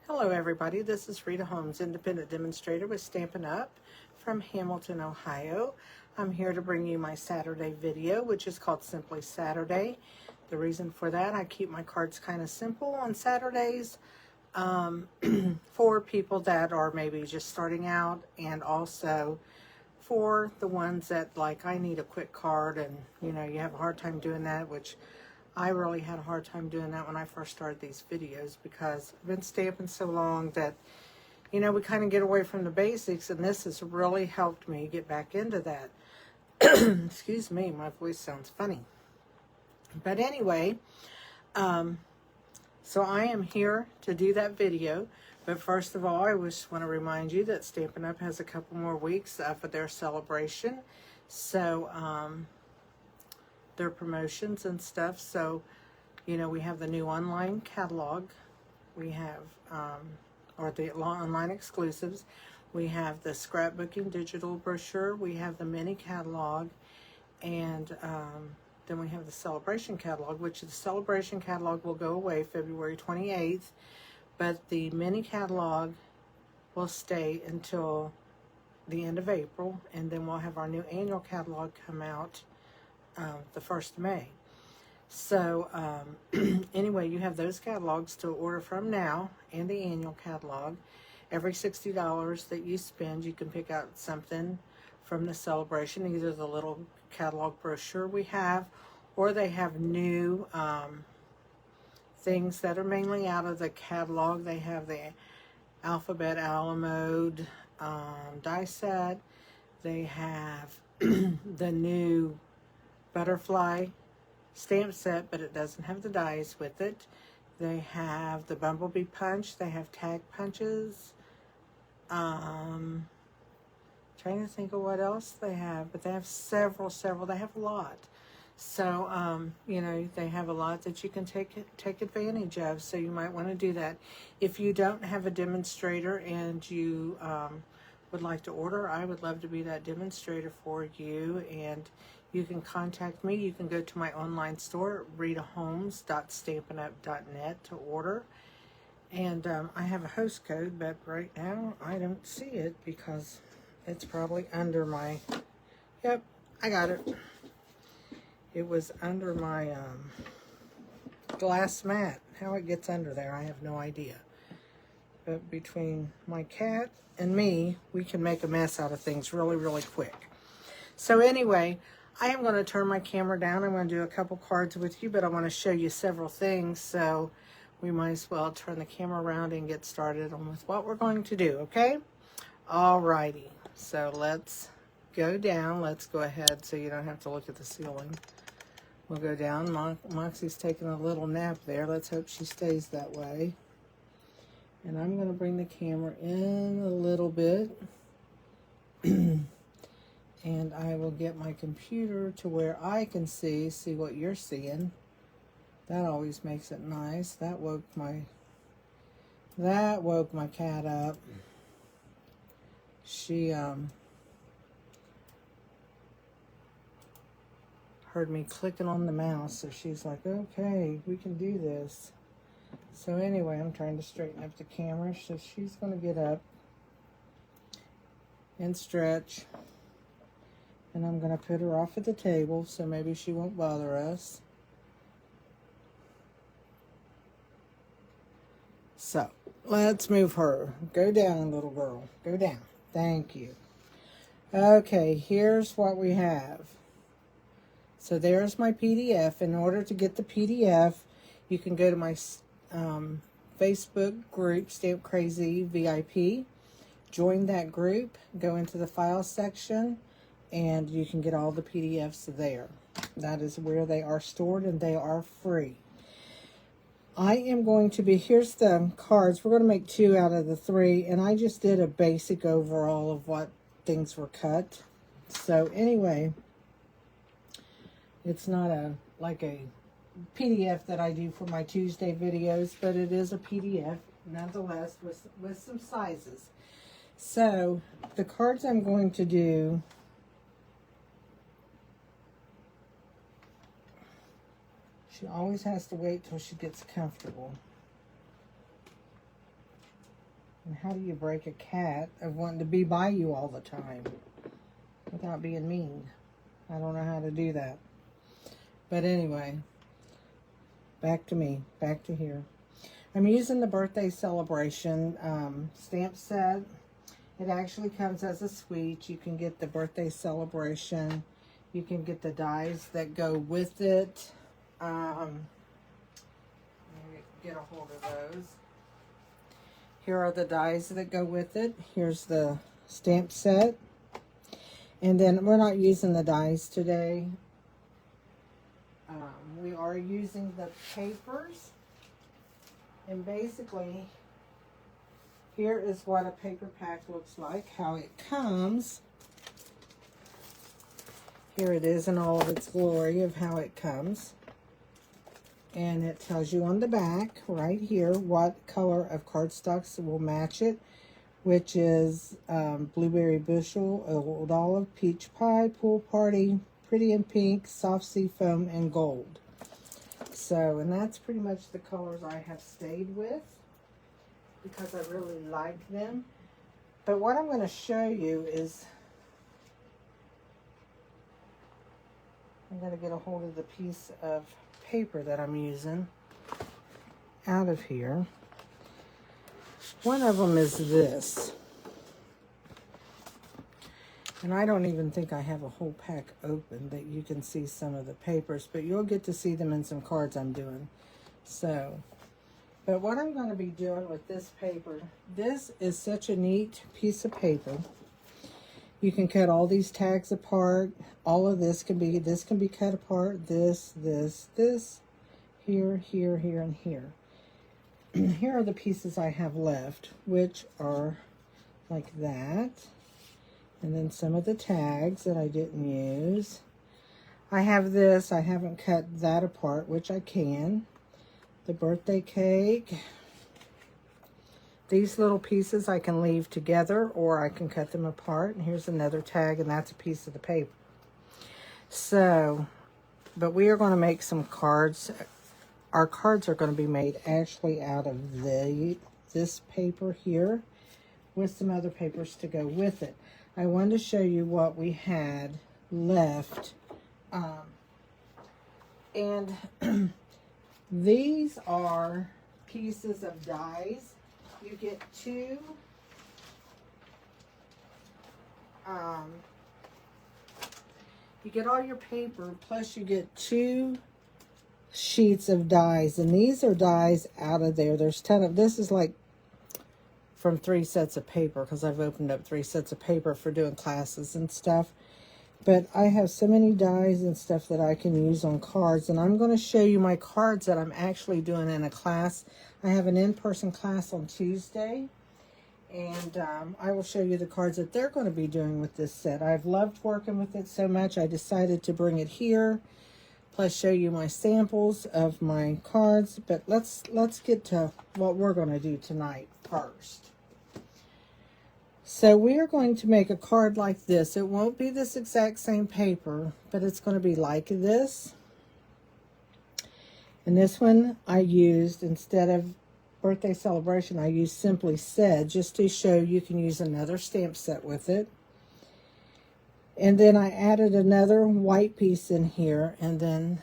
Hello everybody, this is Rita Holmes, independent demonstrator with Stampin' Up! From Hamilton, Ohio. I'm here to bring you my Saturday video, which is called Simply Saturday. The reason for that, I keep my cards kind of simple on Saturdays for people that are maybe just starting out, and also for the ones that, like, I need a quick card and you know you have a hard time doing that, which I really had a hard time doing that when I first started these videos, because I've been stamping so long that, you know, we kind of get away from the basics, and this has really helped me get back into that. Excuse me, my voice sounds funny. But anyway, so I am here to do that video. But first of all, I just want to remind you that Stampin' Up! Has a couple more weeks for their celebration. So, their promotions and stuff. So, you know, we have the new online catalog. We have, or the online exclusives. We have the scrapbooking digital brochure. We have the mini catalog. And then we have the celebration catalog, which the celebration catalog will go away February 28th. But the mini catalog will stay until the end of April. And then we'll have our new annual catalog come out the 1st of May. So anyway, you have those catalogs to order from now, and the annual catalog. Every $60 that you spend, you can pick out something from the celebration, either the little catalog brochure we have, or they have new things that are mainly out of the catalog. They have the alphabet Alamode die set. They have the new butterfly stamp set, but it doesn't have the dies with it. They have the bumblebee punch. They have tag punches. Trying to think of what else they have, but they have several. They have a lot. So, you know, they have a lot that you can take advantage of. So you might want to do that. If you don't have a demonstrator and you would like to order, I would love to be that demonstrator for you. And you can contact me. You can go to my online store, ritaholmes.stampinup.net, to order. And I have a host code, but right now I don't see it because it's probably under my, yep, I got it. It was under my glass mat. How it gets under there, I have no idea. But between my cat and me, we can make a mess out of things really, really quick. So anyway, I am going to turn my camera down. I'm going to do a couple cards with you, but I want to show you several things. So we might as well turn the camera around and get started on with what we're going to do, okay? Alrighty. So let's go down. Let's go ahead so you don't have to look at the ceiling. We'll go down. Moxie's taking a little nap there. Let's hope she stays that way. And I'm going to bring the camera in a little bit. And I will get my computer to where I can see what you're seeing. That always makes it nice. That woke my cat up. She heard me clicking on the mouse, so she's like, okay, we can do this. So anyway, I'm trying to straighten up the camera, so she's going to get up and stretch. And I'm going to put her off at the table, so maybe she won't bother us. So, let's move her. Go down, little girl. Go down. Thank you. Okay, here's what we have. So there's my PDF. In order to get the PDF, you can go to my Facebook group, Stamp Crazy VIP. Join that group. Go into the file section, and you can get all the PDFs there. That is where they are stored, and they are free. I am going to be, here's the cards. We're going to make 2 out of the 3, and I just did a basic overall of what things were cut. So anyway, it's not like a PDF that I do for my Tuesday videos, but it is a PDF nonetheless with some sizes. So the cards I'm going to do, she always has to wait till she gets comfortable. And how do you break a cat of wanting to be by you all the time without being mean? I don't know how to do that. But anyway, back to me, back to here. I'm using the birthday celebration stamp set. It actually comes as a suite. You can get the birthday celebration. You can get the dies that go with it. Let me get a hold of those. Here are the dies that go with it. Here's the stamp set. And then we're not using the dies today. We are using the papers. And basically, here is what a paper pack looks like, how it comes. Here it is in all of its glory of how it comes. And it tells you on the back, right here, what color of cardstocks will match it, which is Blueberry Bushel, Old Olive, Peach Pie, Pool Party, Pretty in Pink, Soft Sea Foam, and Gold. So, and that's pretty much the colors I have stayed with because I really like them. But what I'm going to show you is, I'm going to get a hold of the piece of paper that I'm using out of here. One of them is this. And I don't even think I have a whole pack open that you can see some of the papers, but you'll get to see them in some cards I'm doing. So, but what I'm going to be doing with this paper, this is such a neat piece of paper. You can cut all these tags apart. All of this can be cut apart. This, here, here, here, and here. Here are the pieces I have left, which are like that. And then some of the tags that I didn't use. I have this. I haven't cut that apart, which I can. The birthday cake. These little pieces I can leave together or I can cut them apart. And here's another tag, and that's a piece of the paper. So, but we are going to make some cards. Our cards are going to be made actually out of this paper here with some other papers to go with it. I wanted to show you what we had left. And these are pieces of dies. You get two you get all your paper, plus you get 2 sheets of dies, and these are dies out of there. There's 10 of this is like from 3 sets of paper, because I've opened up 3 sets of paper for doing classes and stuff. But I have so many dies and stuff that I can use on cards, and I'm going to show you my cards that I'm actually doing in a class. I have an in-person class on Tuesday, and I will show you the cards that they're going to be doing with this set. I've loved working with it so much, I decided to bring it here, plus show you my samples of my cards. But let's get to what we're going to do tonight first. So we are going to make a card like this. It won't be this exact same paper, but it's going to be like this. And this one I used, instead of birthday celebration, I used Simply Said, just to show you can use another stamp set with it. And then I added another white piece in here, and then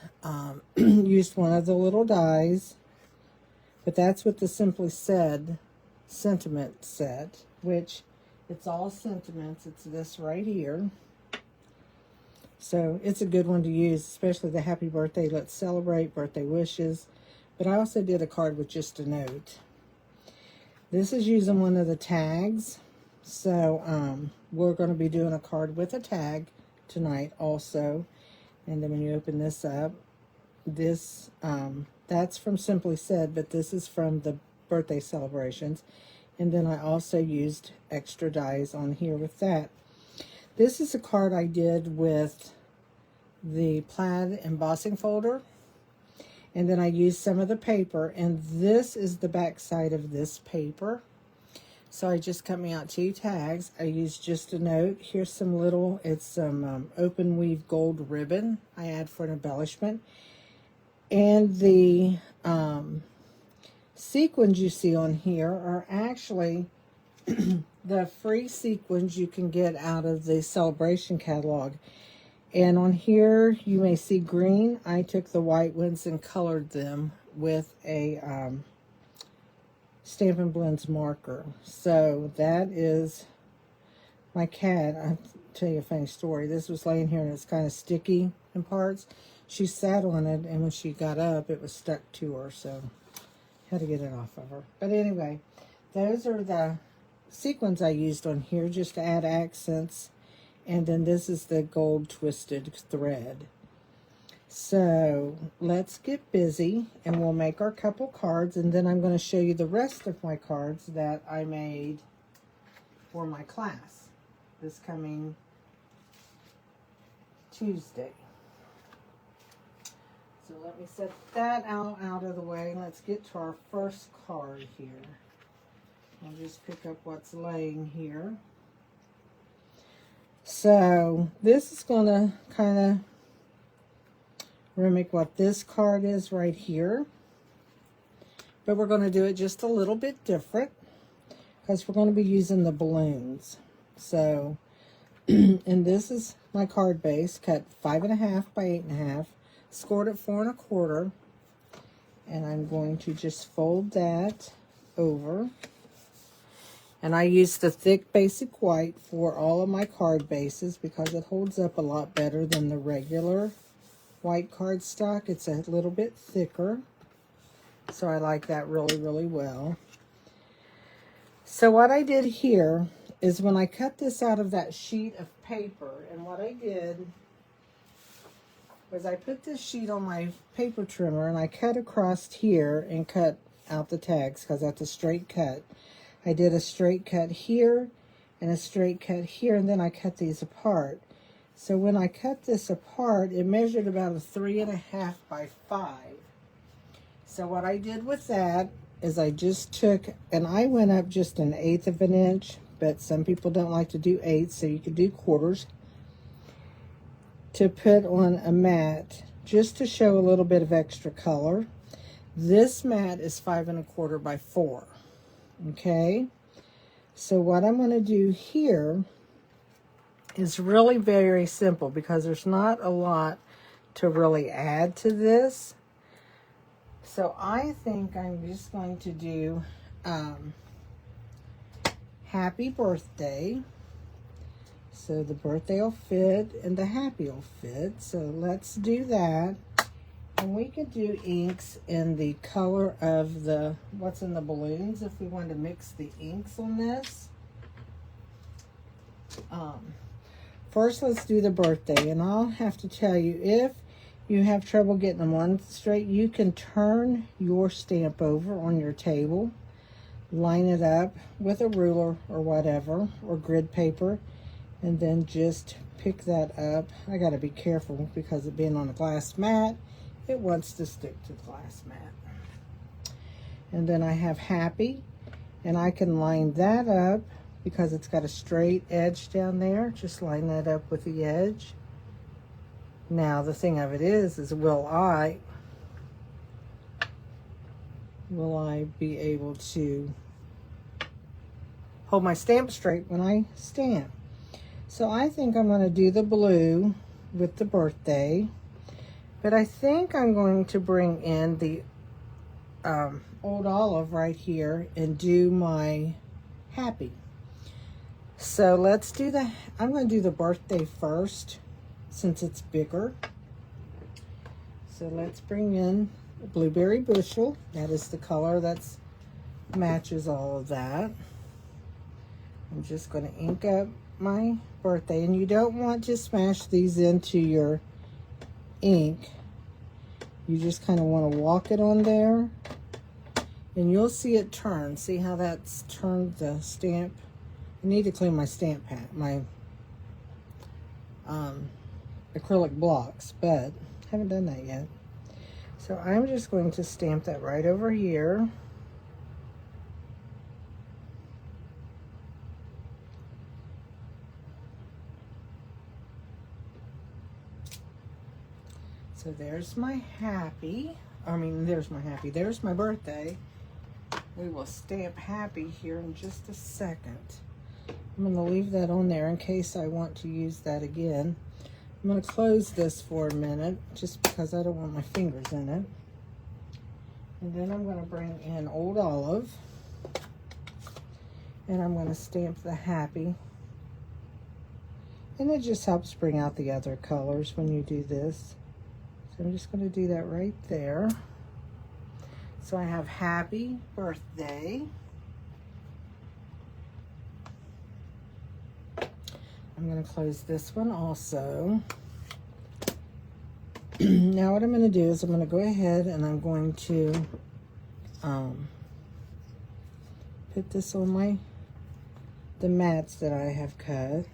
used one of the little dies. But that's with the Simply Said sentiment set, which it's all sentiments. It's this right here. So it's a good one to use, especially the happy birthday, let's celebrate, birthday wishes. But I also did a card with just a note. This is using one of the tags. So we're going to be doing a card with a tag tonight also. And then when you open this up, this that's from Simply Said, but this is from the birthday celebrations. And then I also used extra dies on here with that. This is a card I did with the plaid embossing folder. And then I used some of the paper. And this is the back side of this paper. So I just cut me out 2 tags. I used just a note. Here's some little, it's some open weave gold ribbon I add for an embellishment. And the sequins you see on here are actually the free sequins you can get out of the Celebration catalog. And on here, you may see green. I took the white ones and colored them with a Stampin' Blends marker. So that is my cat. I'll tell you a funny story. This was laying here and it's kind of sticky in parts. She sat on it, and when she got up, it was stuck to her, so had to get it off of her. But anyway, those are the sequins I used on here just to add accents. And then this is the gold twisted thread. So let's get busy, and we'll make our couple cards, and then I'm going to show you the rest of my cards that I made for my class this coming Tuesday. So let me set that out of the way. Let's get to our first card here. I'll just pick up what's laying here. So this is going to kind of mimic what this card is right here. But we're going to do it just a little bit different because we're going to be using the balloons. So, and this is my card base, cut 5.5 by 8.5, scored at 4 1/4. And I'm going to just fold that over. And I use the thick basic white for all of my card bases because it holds up a lot better than the regular white cardstock. It's a little bit thicker, so I like that really, really well. So what I did here is when I cut this out of that sheet of paper, and what I did was I put this sheet on my paper trimmer and I cut across here and cut out the tags because that's a straight cut. I did a straight cut here and a straight cut here, and then I cut these apart. So when I cut this apart, it measured about a 3.5 by 5. So what I did with that is I just took, and I went up just 1/8 of an inch, but some people don't like to do 8ths, so you could do quarters, to put on a mat just to show a little bit of extra color. This mat is 5 1/4 by 4. Okay, so what I'm going to do here is really very simple because there's not a lot to really add to this. So I think I'm just going to do happy birthday. So the birthday will fit and the happy will fit. So let's do that. And we could do inks in the color of the what's in the balloons if we want to mix the inks on this. First, let's do the birthday. And I'll have to tell you, if you have trouble getting them on straight, you can turn your stamp over on your table, line it up with a ruler or whatever, or grid paper, and then just pick that up. I got to be careful because it being on a glass mat, it wants to stick to the glass mat. And then I have happy, and I can line that up because it's got a straight edge down there. Just line that up with the edge. Now the thing of it is will I be able to hold my stamp straight when I stamp? So I think I'm going to do the blue with the birthday. But I think I'm going to bring in the old olive right here and do my happy. So let's do I'm going to do the birthday first since it's bigger. So let's bring in the blueberry bushel. That is the color that matches all of that. I'm just going to ink up my birthday. And you don't want to smash these into your ink. You just kind of want to walk it on there, and you'll see it turn. See how that's turned the stamp? I need to clean my stamp pad, my acrylic blocks, but haven't done that yet. So I'm just going to stamp that right over here. So there's my happy. There's my happy. There's my birthday. we will stamp happy here in just a second. I'm going to leave that on there in case I want to use that again. I'm going to close this for a minute just because I don't want my fingers in it. And then I'm going to bring in Old Olive. And I'm going to stamp the happy. And it just helps bring out the other colors when you do this. So I'm just going to do that right there. So I have happy birthday. I'm going to close this one also. Now what I'm going to do is I'm going to go ahead and I'm going to put this on the mats that I have cut.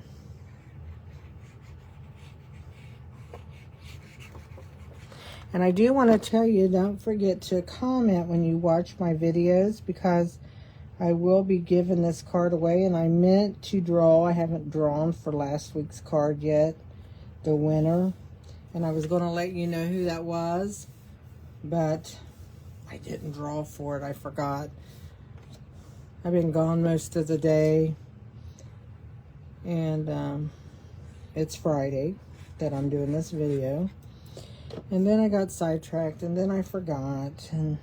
And I do want to tell you, don't forget to comment when you watch my videos, because I will be giving this card away, and I meant to draw. I haven't drawn for last week's card yet, the winner. And I was going to let you know who that was, but I didn't draw for it. I forgot. I've been gone most of the day, and it's Friday that I'm doing this video. And then I got sidetracked, and then I forgot. And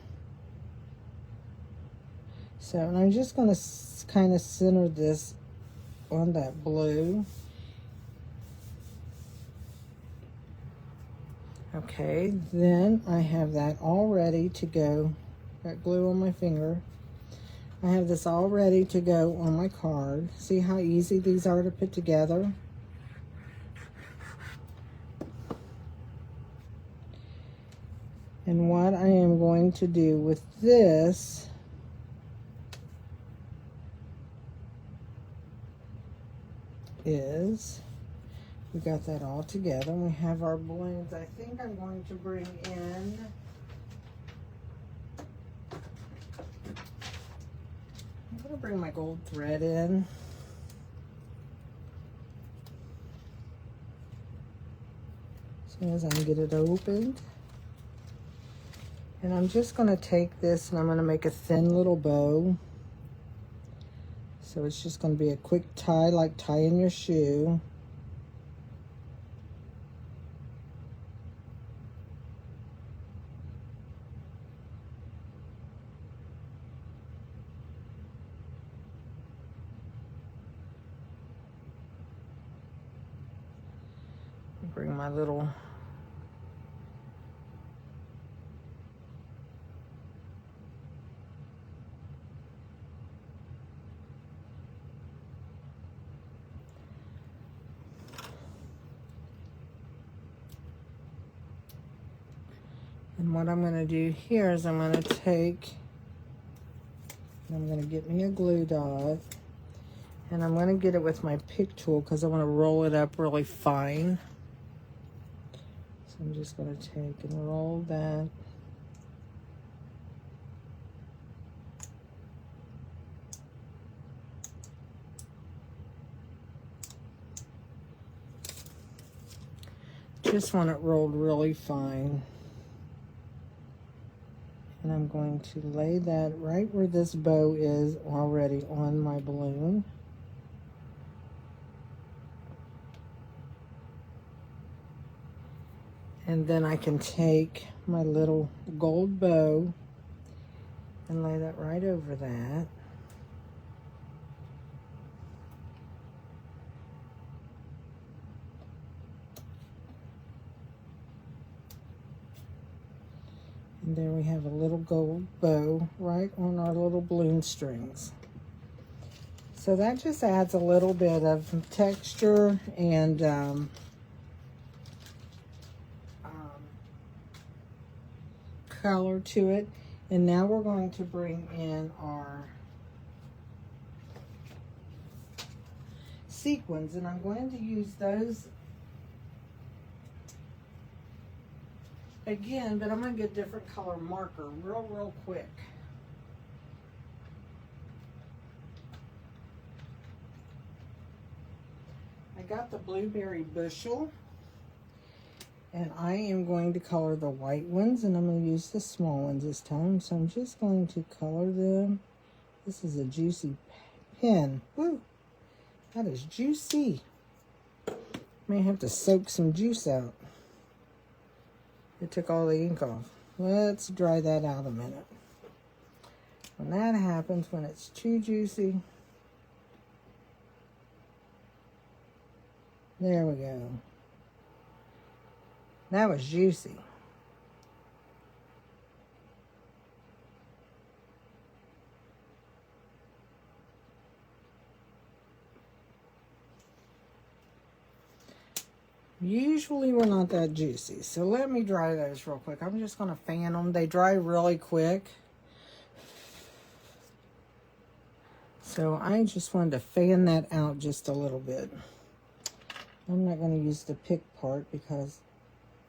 so, and I'm just going to kind of center this on that blue. Okay, then I have that all ready to go. Got glue on my finger. I have this all ready to go on my card. See how easy these are to put together? And what I am going to do with this is, we got that all together. We have our balloons. I think I'm going to bring in my gold thread in. As soon as I can get it opened. And I'm just going to take this and I'm going to make a thin little bow. So it's just going to be a quick tie, like tying your shoe. Bring my little and what I'm going to do here is I'm going to take, I'm going to get me a glue dot, and I'm going to get it with my pick tool because I want to roll it up really fine. So I'm just going to take and roll that. Just want it rolled really fine. And I'm going to lay that right where this bow is already on my balloon. And then I can take my little gold bow and lay that right over that. And there we have a little gold bow right on our little balloon strings. So that just adds a little bit of texture and color to it. And now we're going to bring in our sequins, and I'm going to use those again, but I'm going to get a different color marker real quick. I got the blueberry bushel, And I am going to color the white ones, and I'm going to use the small ones this time. So I'm just going to color them. This is a juicy pen. Woo! That is juicy. May have to soak some juice out. It took all the ink off. Let's dry that out a minute. When that happens, when it's too juicy, there we go. That was juicy. Usually we're not that juicy. So let me dry those real quick. I'm just going to fan them. They dry really quick. So I just wanted to fan that out just a little bit. I'm not going to use the pick part because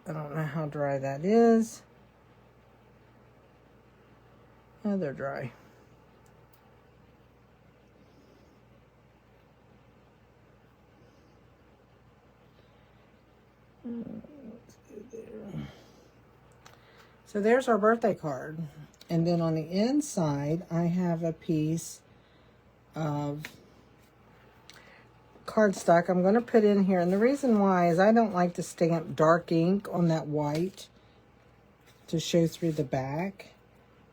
I don't know how dry that is. Oh, they're dry. Let's go there. So there's our birthday card. And then on the inside, I have a piece of cardstock I'm going to put in here. And the reason why is I don't like to stamp dark ink on that white to show through the back.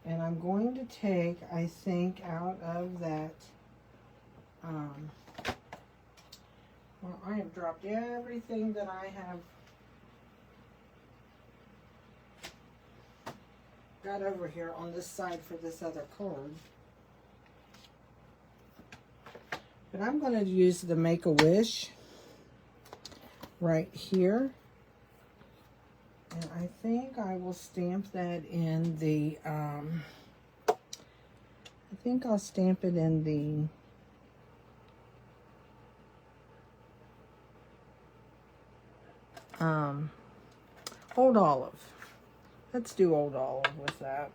And I'm going to take, I think, out of that, well, I have dropped everything that I have got over here on this side for this other card. But I'm going to use the Make-A-Wish right here. And I think I will stamp that in the, I think I'll stamp it in the, Old Olive. Let's do Old Olive with that.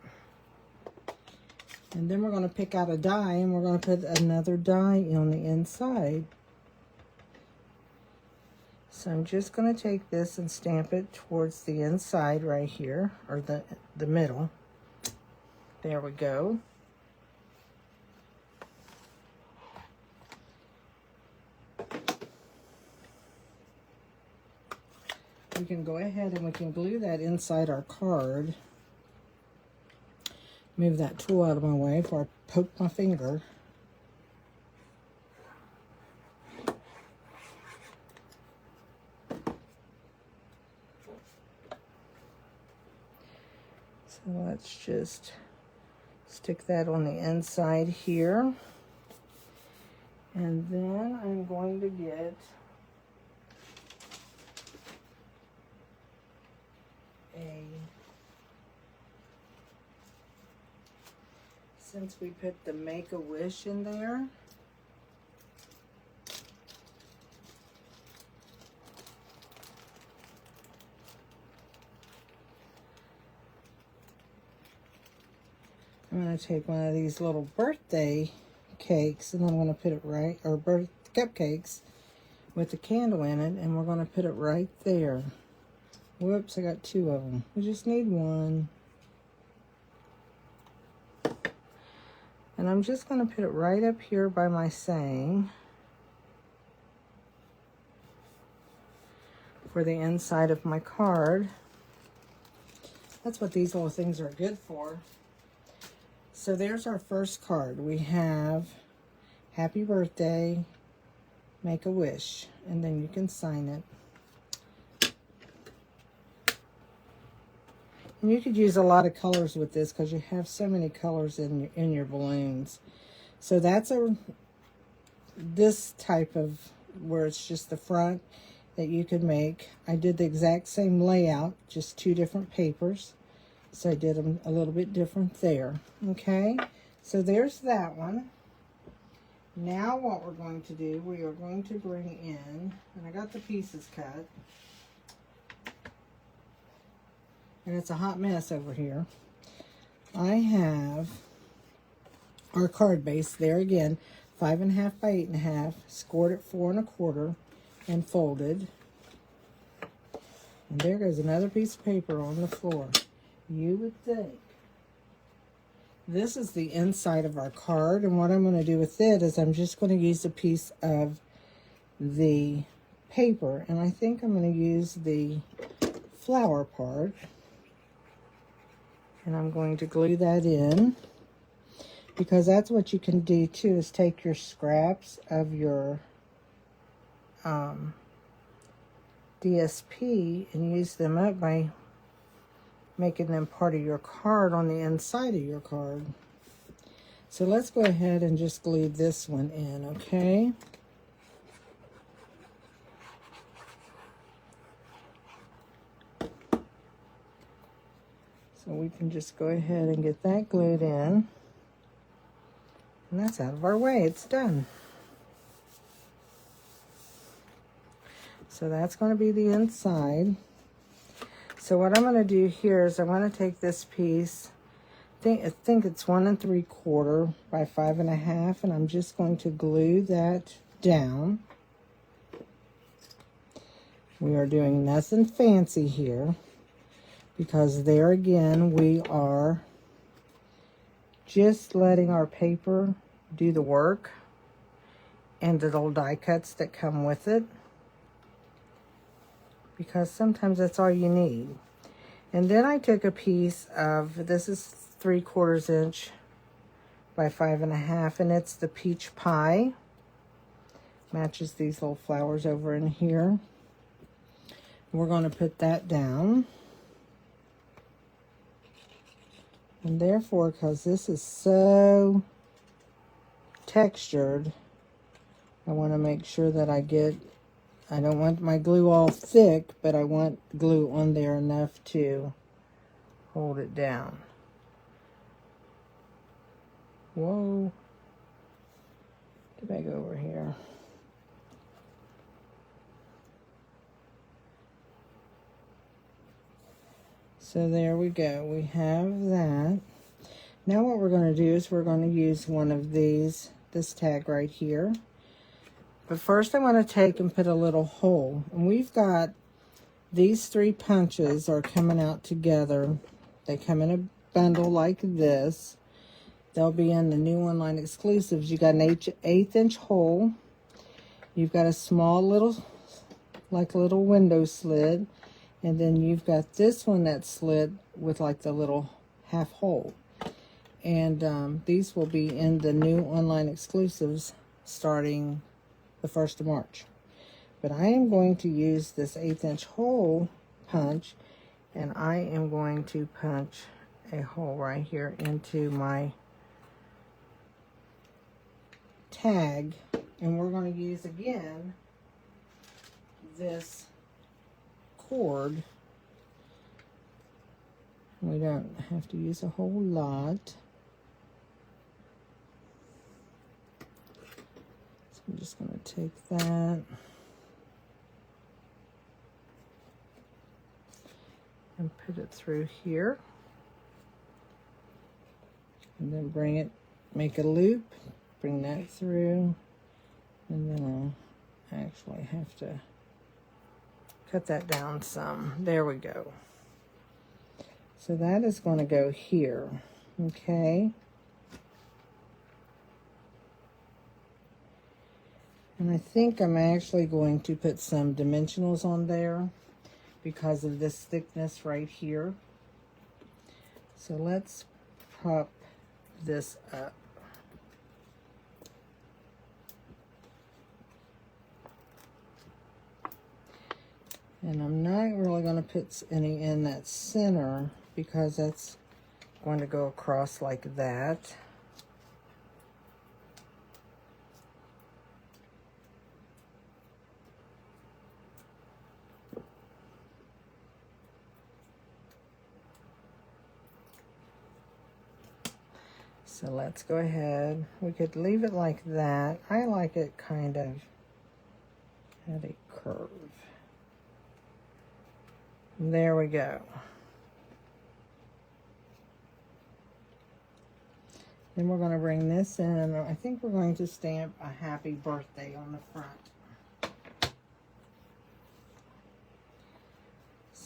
And then we're going to pick out a die, and we're going to put another die on the inside. So I'm just going to take this and stamp it towards the inside right here, or the middle. There we go. We can go ahead and we can glue that inside our card. Move that tool out of my way before I poke my finger. So let's just stick that on the inside here. And then I'm going to get since we put the Make-A-Wish in there, I'm going to take one of these little birthday cakes and I'm going to put it right, or cupcakes with the candle in it, and we're going to put it right there. Whoops, I got two of them. We just need one. And I'm just going to put it right up here by my saying for the inside of my card. That's what these little things are good for. So there's our first card. We have Happy Birthday, Make-A-Wish, and then you can sign it. And you could use a lot of colors with this because you have so many colors in your balloons. So that's this type of where it's just the front that you could make. I did the exact same layout, just two different papers. So I did them a little bit different there. Okay, so there's that one. Now what we're going to do, we are going to bring in, and I got the pieces cut. And it's a hot mess over here. I have our card base there again, 5.5 by 8.5, scored at 4 1/4, and folded. And there goes another piece of paper on the floor. You would think. This is the inside of our card, and what I'm going to do with it is I'm just going to use a piece of the paper, and I think I'm going to use the flower part, and I'm going to glue that in, because that's what you can do too, is take your scraps of your DSP and use them up by making them part of your card on the inside of your card. So let's go ahead and just glue this one in, okay? So we can just go ahead and get that glued in. And that's out of our way, it's done. So that's going to be the inside. So what I'm going to do here is I'm going to take this piece, I think it's 1 3/4 by 5 1/2, and I'm just going to glue that down. We are doing nothing fancy here, because there again we are just letting our paper do the work and the little die cuts that come with it, because sometimes that's all you need. And then I took a piece of, this is 3/4 inch by 5 1/2, and it's the peach pie. Matches these little flowers over in here. We're going to put that down. And therefore, because this is so textured, I want to make sure that I don't want my glue all thick, but I want glue on there enough to hold it down. Whoa. Get back over here. So there we go. We have that. Now what we're going to do is we're going to use one of these, this tag right here. But first I want to take and put a little hole. And we've got these 3 punches are coming out together. They come in a bundle like this. They'll be in the new online exclusives. You got an 1/8 inch hole. You've got a small little, like a little window slit. And then you've got this one that's slid with like the little half hole. And these will be in the new online exclusives starting the 1st of March. But I am going to use this 1/8 inch hole punch, and I am going to punch a hole right here into my tag. And we're going to use again this cord. We don't have to use a whole lot. So I'm just going to take that and put it through here. And then bring it, make a loop, bring that through, and then I'll actually have to cut that down some. There we go. So that is going to go here, okay? And I think I'm actually going to put some dimensionals on there because of this thickness right here. So let's prop this up. And I'm not really going to put any in that center because that's going to go across like that. So let's go ahead. We could leave it like that. I like it kind of at a curve. There we go. Then we're going to bring this in. I think we're going to stamp a happy birthday on the front.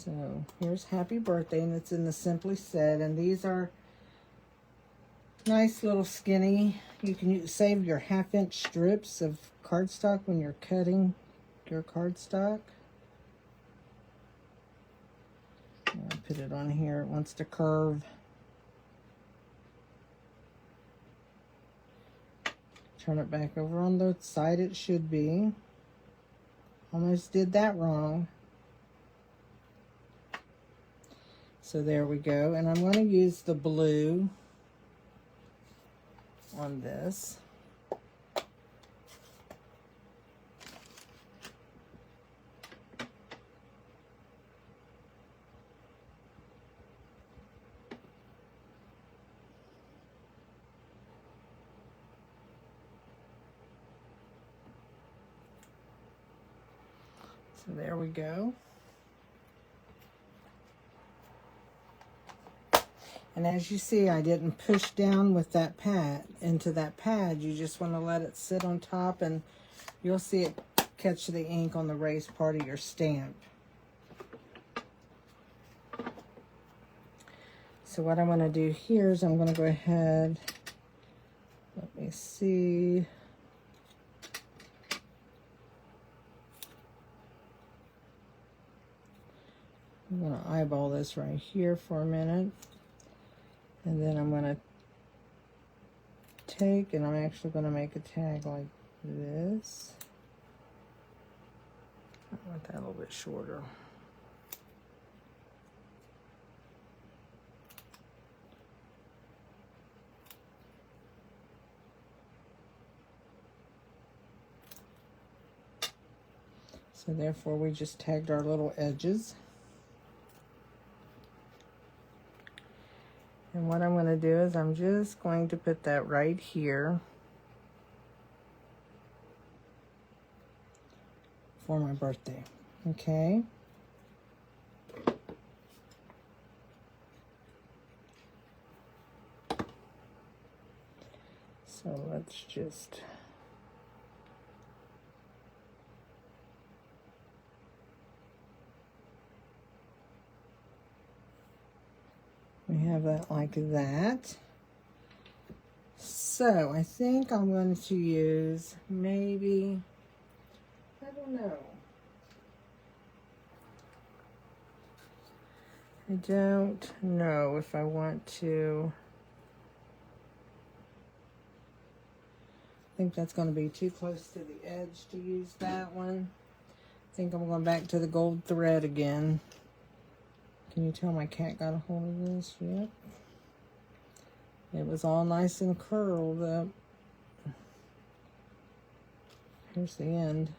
So here's happy birthday, and it's in the Simply Said, and these are nice little skinny. You can save your 1/2-inch strips of cardstock when you're cutting your cardstock. I'll put it on here. It wants to curve. Turn it back over on the side it should be. Almost did that wrong. So there we go. And I'm going to use the blue on this. So there we go. And as you see, I didn't push down with that pad into that pad. You just want to let it sit on top, and you'll see it catch the ink on the raised part of your stamp. So what I'm going to do here is I'm going to go ahead, let me see. I'm going to eyeball this right here for a minute. And then I'm going to take, and I'm actually going to make a tag like this. I want that a little bit shorter. So therefore we just tagged our little edges. And what I'm going to do is I'm just going to put that right here for my birthday, okay? So let's just... We have that like that. So I think I'm going to use maybe, I don't know. I don't know if I want to. I think that's going to be too close to the edge to use that one. I think I'm going back to the gold thread again. Can you tell my cat got a hold of this? Yep. It was all nice and curled up. Here's the end.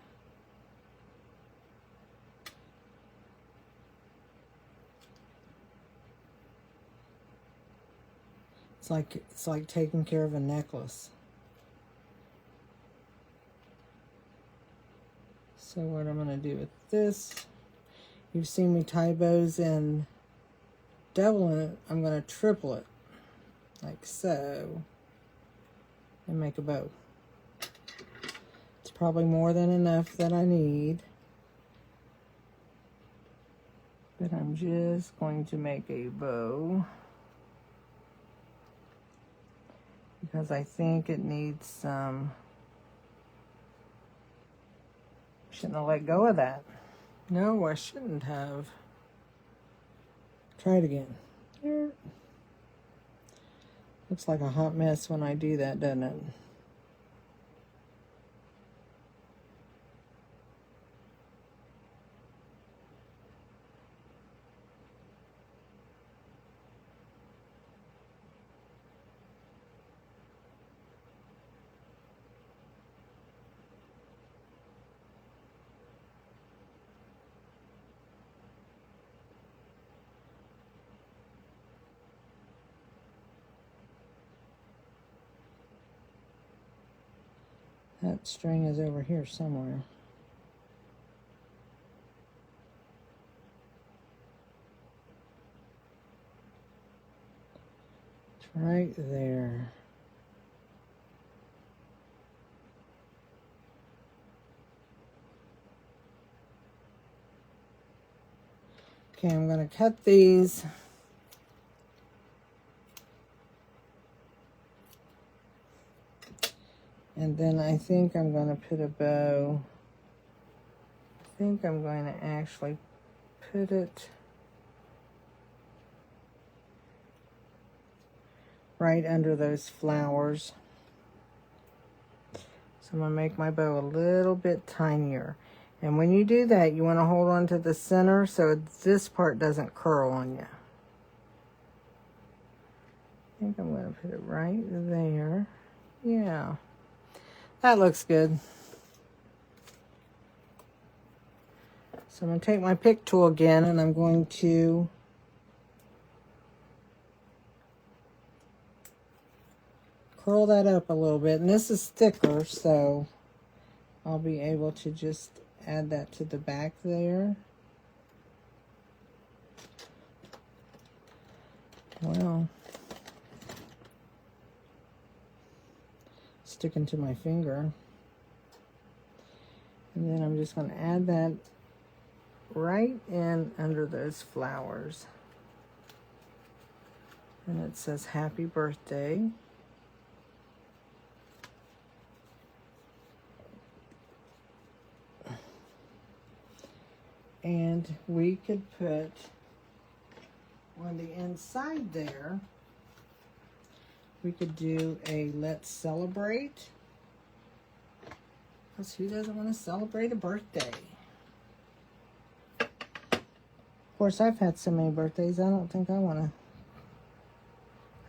It's like taking care of a necklace. So what I'm going to do with this, you've seen me tie bows and doubling it. I'm going to triple it, like so, and make a bow. It's probably more than enough that I need, but I'm just going to make a bow because I think it needs some. Shouldn't have let go of that. No, I shouldn't have. Try it again. There. Looks like a hot mess when I do that, doesn't it? That string is over here somewhere. It's right there. Okay, I'm going to cut these. And then I think I'm going to put a bow. I think I'm going to actually put it right under those flowers. So I'm going to make my bow a little bit tinier. And when you do that, you want to hold on to the center so this part doesn't curl on you. I think I'm going to put it right there. Yeah, that looks good. So I'm going to take my pick tool again and I'm going to curl that up a little bit. And this is thicker, so I'll be able to just add that to the back there. Wow. Sticking to my finger. And then I'm just going to add that right in under those flowers. And it says happy birthday. And we could put on the inside there, we could do a let's celebrate. Because who doesn't want to celebrate a birthday? Of course, I've had so many birthdays, I don't think I want to.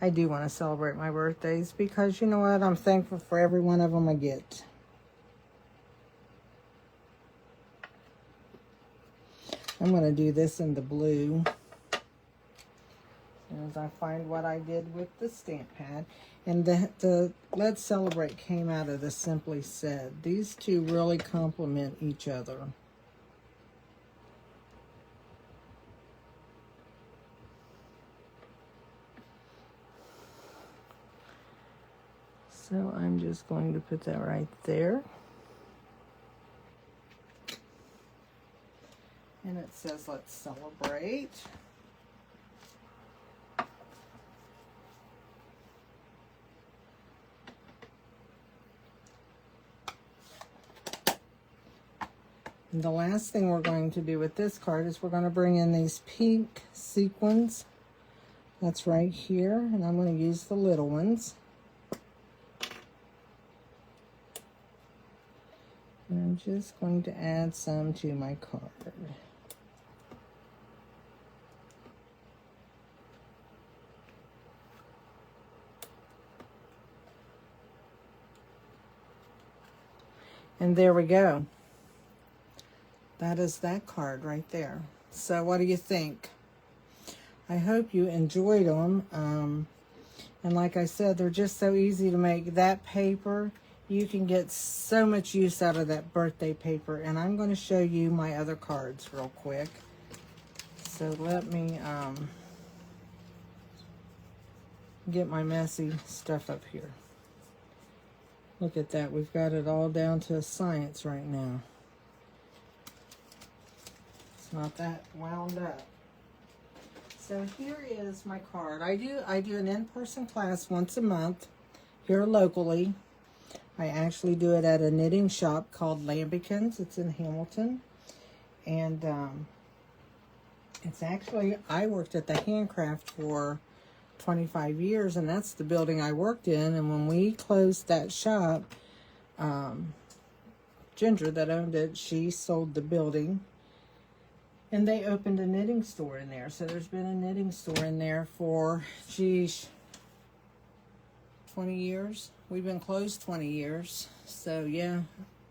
I do want to celebrate my birthdays because you know what? I'm thankful for every one of them I get. I'm going to do this in the blue as I find what I did with the stamp pad. And the Let's Celebrate came out of the Simply Said. These two really complement each other. So I'm just going to put that right there. And it says, let's celebrate. And the last thing we're going to do with this card is we're going to bring in these pink sequins. That's right here. And I'm going to use the little ones. And I'm just going to add some to my card. And there we go. That is that card right there. So what do you think? I hope you enjoyed them. And like I said, they're just so easy to make. That paper, you can get so much use out of that birthday paper. And I'm going to show you my other cards real quick. So let me get my messy stuff up here. Look at that. We've got it all down to science right now. It's not that wound up. So here is my card. I do an in-person class once a month here locally. I actually do it at a knitting shop called Lambikins. It's in Hamilton. And it's actually, I worked at the Handcraft for 25 years, and that's the building I worked in. And when we closed that shop, Ginger that owned it, she sold the building, and they opened a knitting store in there. So there's been a knitting store in there for, geez, 20 years. We've been closed 20 years. So yeah,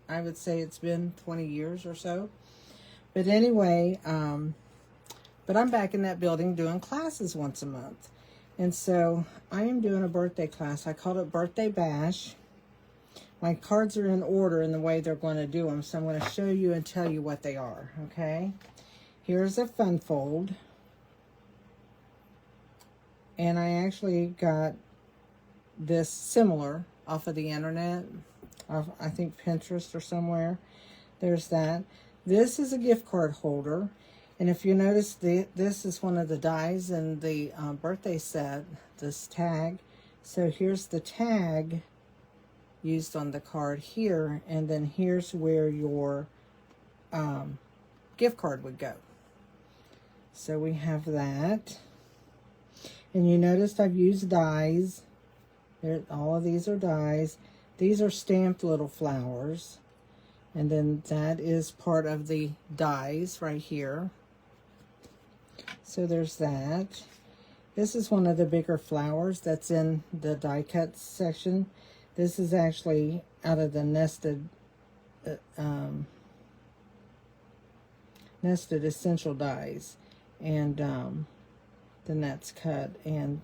I would say it's been 20 years or so. But anyway, but I'm back in that building doing classes once a month. And so I am doing a birthday class. I called it Birthday Bash. My cards are in order in the way they're going to do them. So I'm going to show you and tell you what they are, okay? Here's a fun fold. And I actually got this similar off of the internet. Off, I think Pinterest or somewhere. There's that. This is a gift card holder. And if you notice, this is one of the dies in the birthday set, this tag. So here's the tag used on the card here, and then here's where your gift card would go. So we have that. And you noticed I've used dies. All of these are dies. These are stamped little flowers. And then that is part of the dies right here. So there's that. This is one of the bigger flowers that's in the die cut section. This is actually out of the nested essential dies. And then that's cut. And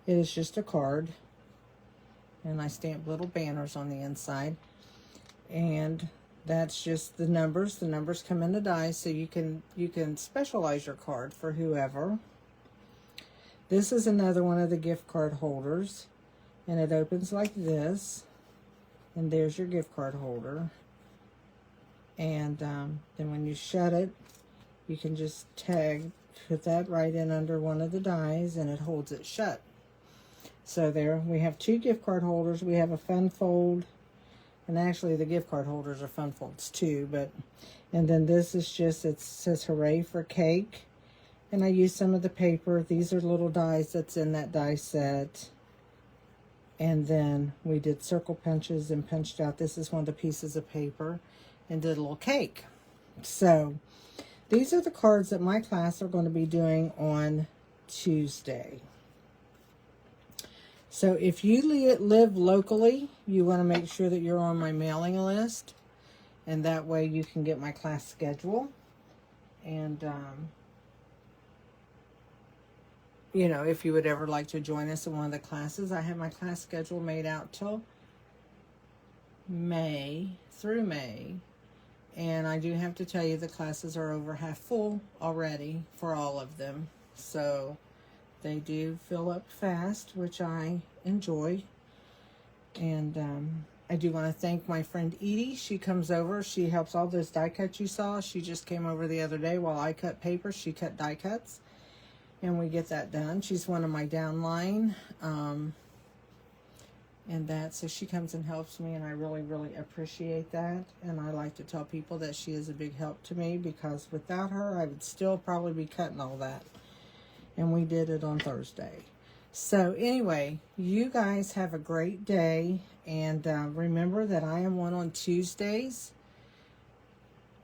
it is just a card. And I stamp little banners on the inside. And that's just the numbers. The numbers come in the dies, so you can specialize your card for whoever. This is another one of the gift card holders, and it opens like this. And there's your gift card holder. And then when you shut it, you can just put that right in under one of the dies, and it holds it shut. So there, we have 2 gift card holders. We have a fun fold. And actually, the gift card holders are fun folds too. And then this is just, it says hooray for cake. And I use some of the paper. These are little dies that's in that die set. And then we did circle punches and punched out. This is one of the pieces of paper. And did a little cake. So these are the cards that my class are going to be doing on Tuesday. So if you live locally, you want to make sure that you're on my mailing list. And that way you can get my class schedule. And, you know, if you would ever like to join us in one of the classes, I have my class schedule made out till through May. And I do have to tell you the classes are over half full already for all of them. So they do fill up fast, which I enjoy. And I do want to thank my friend Edie. She comes over. She helps all those die cuts you saw. She just came over the other day while I cut paper. She cut die cuts. And we get that done. She's one of my downline. So she comes and helps me, and I really, really appreciate that. And I like to tell people that she is a big help to me, because without her, I would still probably be cutting all that. And we did it on Thursday. So anyway, you guys have a great day. And remember that I am on Tuesdays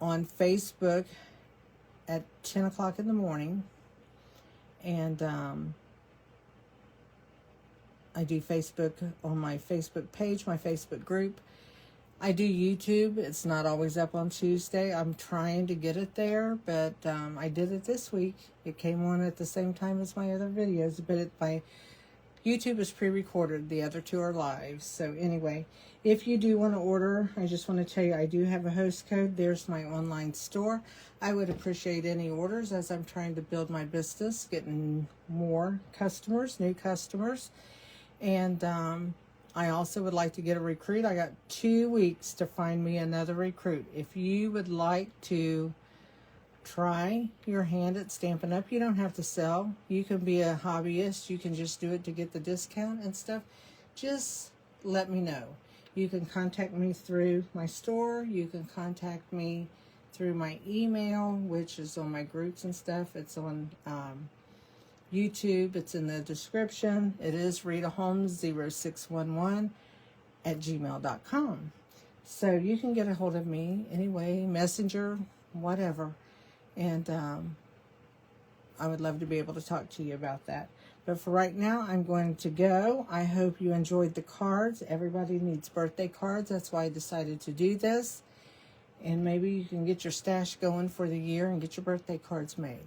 on Facebook at 10 o'clock in the morning. And I do Facebook on my Facebook page, my Facebook group. I do YouTube. It's not always up on Tuesday. I'm trying to get it there, but I did it this week. It came on at the same time as my other videos, but my YouTube is pre-recorded. The other 2 are live. So anyway, if you do want to order, I just want to tell you I do have a host code. There's my online store. I would appreciate any orders as I'm trying to build my business, getting more customers, new customers. And I also would like to get a recruit. I got 2 weeks to find me another recruit. If you would like to try your hand at Stampin' Up, you don't have to sell. You can be a hobbyist. You can just do it to get the discount and stuff. Just let me know. You can contact me through my store. You can contact me through my email, which is on my groups and stuff. It's on YouTube. It's in the description. It is Rita Holmes 0611 at gmail.com. So you can get a hold of me anyway, Messenger, whatever. And I would love to be able to talk to you about that. But for right now, I'm going to go. I hope you enjoyed the cards. Everybody needs birthday cards. That's why I decided to do this. And maybe you can get your stash going for the year and get your birthday cards made.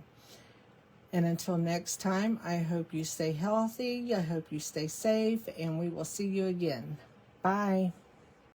And until next time, I hope you stay healthy. I hope you stay safe. And we will see you again. Bye.